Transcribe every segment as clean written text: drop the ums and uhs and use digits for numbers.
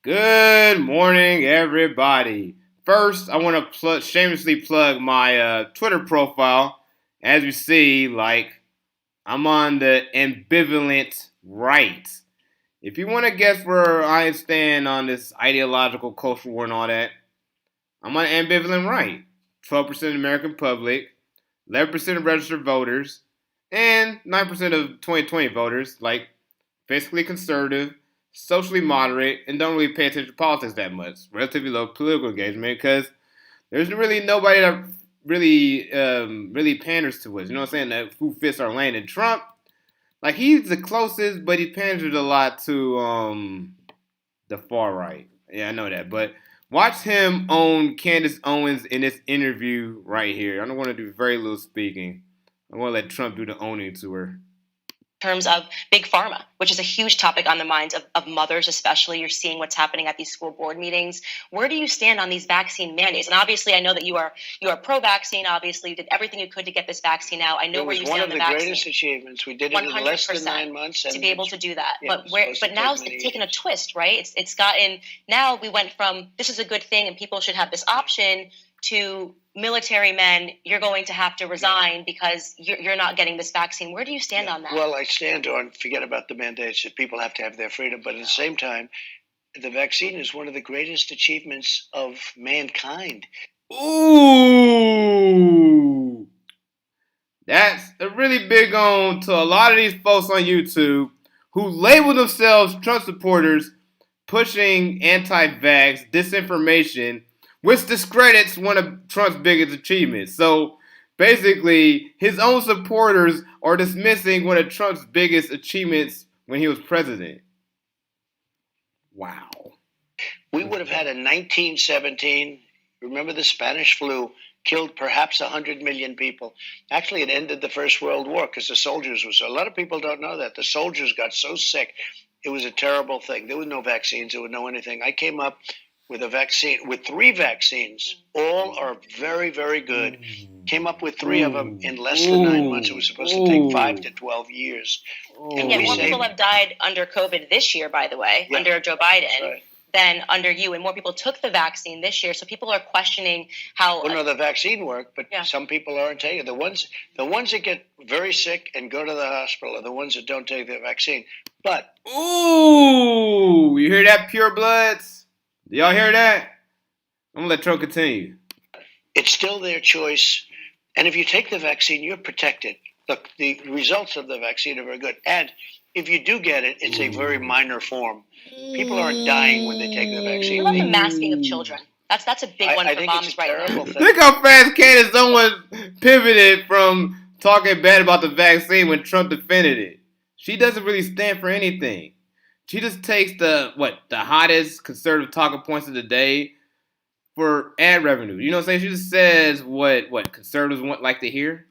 Good morning, everybody. First, I want to shamelessly plug my Twitter profile. As you see, I'm on the ambivalent right. If you want to guess where I stand on this ideological culture war and all that, I'm on the ambivalent right. 12% of the American public, 11% of registered voters, and 9% of 2020 voters, fiscally conservative, socially moderate, and don't really pay attention to politics that much. Relatively low political engagement because there's really nobody that really panders to us. You know what I'm saying? That who fits our lane. And Trump, he's the closest, but he panders a lot to the far right. Yeah, I know that, but. Watch him own Candace Owens in this interview right here. I don't want to do very little speaking. I want to let Trump do the owning to her. Terms of big pharma, which is a huge topic on the minds of mothers, especially. You're seeing what's happening at these school board meetings. Where do you stand on these vaccine mandates? And obviously, I know that you are pro-vaccine. Obviously, you did everything you could to get this vaccine out. I know where you stand on the vaccine. It was one of the greatest achievements. We did it in less than 9 months. To be able to do that. Yeah, but now it's taken a twist, right? It's gotten, now we went from this is a good thing and people should have this option to military men, you're going to have to resign because you're not getting this vaccine. Where do you stand on that? Well, I stand on, forget about the mandates, that people have to have their freedom. But at the same time, the vaccine is one of the greatest achievements of mankind. Ooh. That's a really big on to a lot of these folks on YouTube who label themselves Trump supporters pushing anti-vax disinformation, which discredits one of Trump's biggest achievements. So basically, his own supporters are dismissing one of Trump's biggest achievements when he was president. Wow. We would have had a 1917, remember the Spanish flu, killed perhaps 100 million people. Actually, it ended the First World War because the soldiers were so. A lot of people don't know that. The soldiers got so sick. It was a terrible thing. There were no vaccines. There was no anything. I came up with a vaccine, with 3 vaccines. All are very, very good. Came up with 3 of them in less than 9 months. It was supposed to take 5 to 12 years. And yet more people have died under COVID this year, by the way, under Joe Biden, than under you. And more people took the vaccine this year. So people are questioning how... Well, no, the vaccine worked, but some people aren't taking it. The ones that get very sick and go to the hospital are the ones that don't take the vaccine. But... Ooh! You hear that, pure bloods? Y'all hear that? I'm going to let Trump continue. It's still their choice. And if you take the vaccine, you're protected. Look, the results of the vaccine are very good. And if you do get it, it's a very minor form. People aren't dying when they take the vaccine. What about the masking of children? That's a big one for moms right now. Look how fast Candace Owens pivoted from talking bad about the vaccine when Trump defended it. She doesn't really stand for anything. She just takes the hottest conservative talking points of the day for ad revenue. You know what I'm saying? She just says what conservatives like to hear.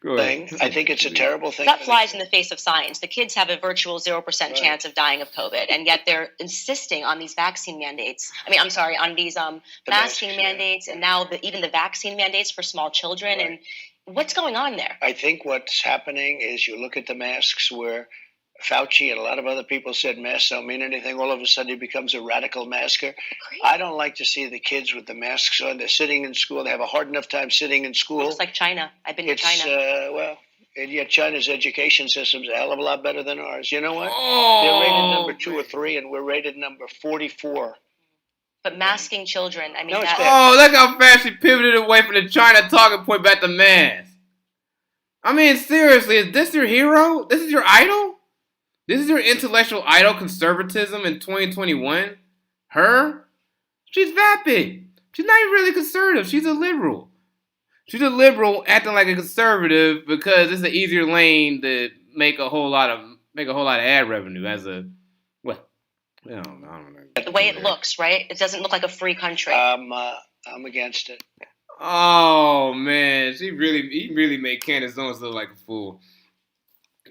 I think it's a terrible thing. That flies in the face of science. The kids have a virtual 0% chance of dying of COVID, and yet they're insisting on these vaccine mandates. On these masking mandates, and now even the vaccine mandates for small children. And what's going on there? I think what's happening is you look at the masks where Fauci and a lot of other people said masks don't mean anything. All of a sudden, he becomes a radical masker. Great. I don't like to see the kids with the masks on. They're sitting in school. They have a hard enough time sitting in school. Looks like China. I've been to China. And yet China's education system's a hell of a lot better than ours. You know what? They're rated number 2 or 3, and we're rated number 44. But masking children, look how fast she pivoted away from the China talking point back to masks. Seriously, is this your hero? This is your idol? This is your intellectual idol, conservatism in 2021? Her? She's vapid. She's not even really conservative. She's a liberal. She's a liberal acting like a conservative because it's an easier lane to make a whole lot of ad revenue as a I don't know. The way it looks, right? It doesn't look like a free country. I'm against it. Oh man, he really made Candace Owens look like a fool.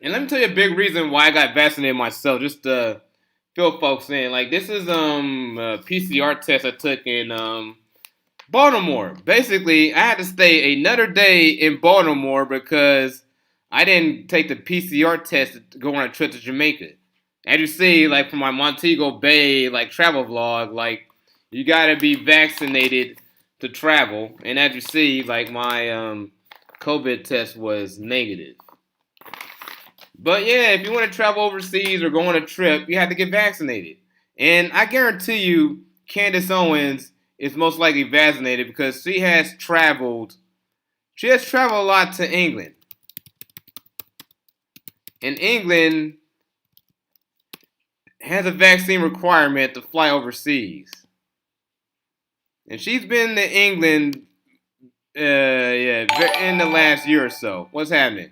And let me tell you a big reason why I got vaccinated myself, just to fill folks in. This is a PCR test I took in Baltimore. Basically, I had to stay another day in Baltimore because I didn't take the PCR test to go on a trip to Jamaica. as you see, like from my Montego Bay like travel vlog, like you gotta be vaccinated to travel. And as you see, like my COVID test was negative. But yeah, if you want to travel overseas or go on a trip, you have to get vaccinated. And I guarantee you, Candace Owens is most likely vaccinated because she has traveled. She has traveled a lot to England. And England has a vaccine requirement to fly overseas. And she's been to England, in the last year or so. What's happening?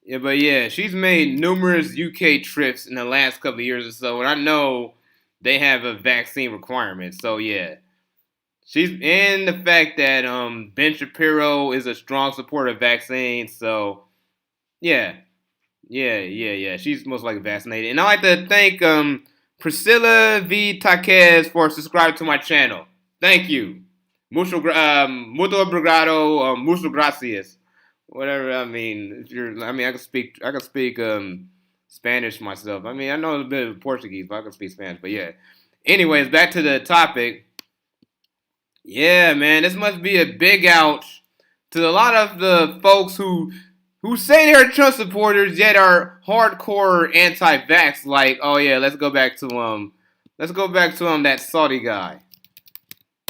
Yeah, but yeah, she's made numerous UK trips in the last couple of years or so, and I know they have a vaccine requirement. So yeah, she's in the fact that Ben Shapiro is a strong supporter of vaccines. So yeah, yeah. She's most likely vaccinated, and I like to thank Priscilla V. Taquez for subscribing to my channel. Thank you. Mucho obrigado. Muchas gracias. Whatever. I mean, I can speak Spanish myself. I mean, I know a bit of Portuguese, but I can speak Spanish. But yeah. Anyways, back to the topic. Yeah, man, this must be a big ouch to a lot of the folks who say they're Trump supporters yet are hardcore anti-vax. Like, oh yeah, let's go back to that Saudi guy.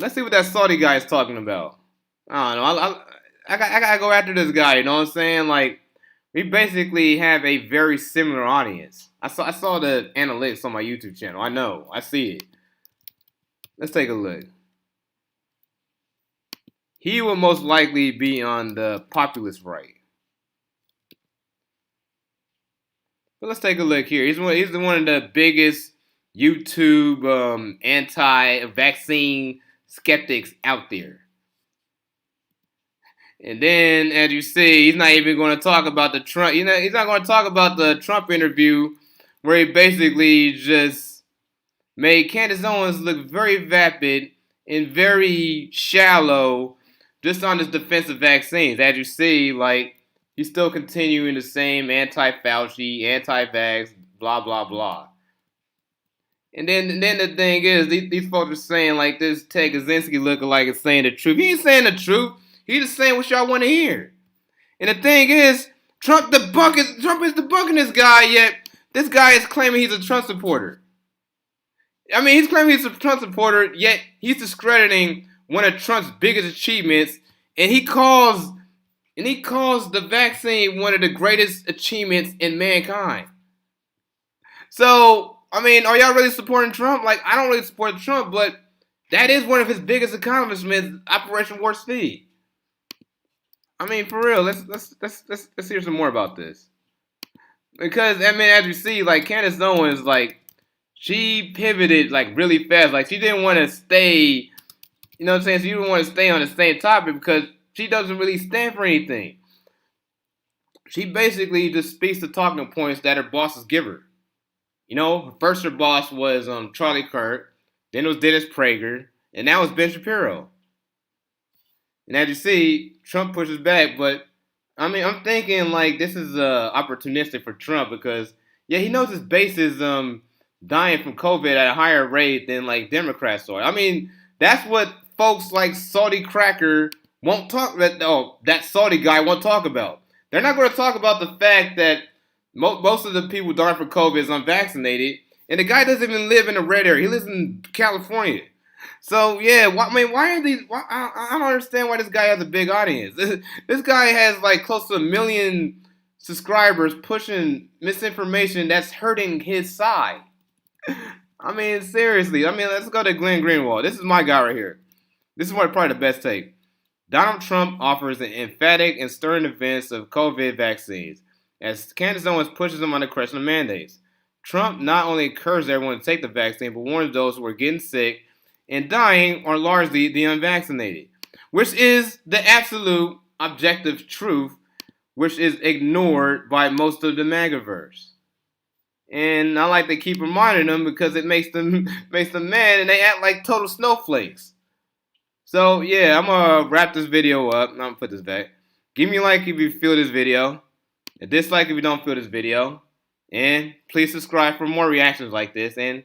Let's see what that Saudi guy is talking about. I don't know. I gotta go after this guy. You know what I'm saying? Like, we basically have a very similar audience. I saw the analytics on my YouTube channel. I know. I see it. Let's take a look. He will most likely be on the populist right. But let's take a look here. He's one of the biggest YouTube anti-vaccine skeptics out there. And then, as you see, he's not even going to talk about the Trump. He's not going to talk about the Trump interview where he basically just made Candace Owens look very vapid and very shallow just on his defense of vaccines. As you see, like, he's still continuing the same anti-Fauci, anti-vax, blah, blah, blah. And then the thing is, these folks are saying, like, this Ted Kaczynski lookalike is saying the truth. He ain't saying the truth. He's just saying what y'all want to hear. And the thing is, Trump is debunking this guy, yet this guy is claiming he's a Trump supporter. I mean, he's claiming he's a Trump supporter, yet he's discrediting one of Trump's biggest achievements, and he calls the vaccine one of the greatest achievements in mankind. So, I mean, are y'all really supporting Trump? Like, I don't really support Trump, but that is one of his biggest accomplishments, Operation Warp Speed. I mean, for real, let's hear some more about this. Because, I mean, as you see, like, Candace Owens, like, she pivoted, like, really fast. Like, she didn't want to stay, you know what I'm saying? She didn't want to stay on the same topic because she doesn't really stand for anything. She basically just speaks the talking points that her bosses give her. You know, first her boss was Charlie Kirk, then it was Dennis Prager, and now it's Ben Shapiro. And as you see, Trump pushes back, but I mean, I'm thinking like this is opportunistic for Trump because yeah, he knows his base is dying from COVID at a higher rate than like Democrats are. I mean, that's what folks like Saudi Cracker won't talk. That Saudi guy won't talk about. They're not going to talk about the fact that most of the people dying from COVID is unvaccinated, and the guy doesn't even live in a red area. He lives in California. So yeah, why are these? I don't understand why this guy has a big audience. This guy has like close to 1 million subscribers pushing misinformation that's hurting his side. I mean, seriously. I mean, let's go to Glenn Greenwald. This is my guy right here. This is probably the best take. Donald Trump offers an emphatic and stern defense of COVID vaccines as Candace Owens pushes him on the question of mandates. Trump not only encourages everyone to take the vaccine, but warns those who are getting sick and dying are largely the unvaccinated, which is the absolute objective truth, which is ignored by most of the MAGAverse. And I like to keep reminding them because it makes them mad and they act like total snowflakes. So yeah, I'm gonna wrap this video up. I'm gonna put this back. Give me a like if you feel this video, a dislike if you don't feel this video, and please subscribe for more reactions like this. And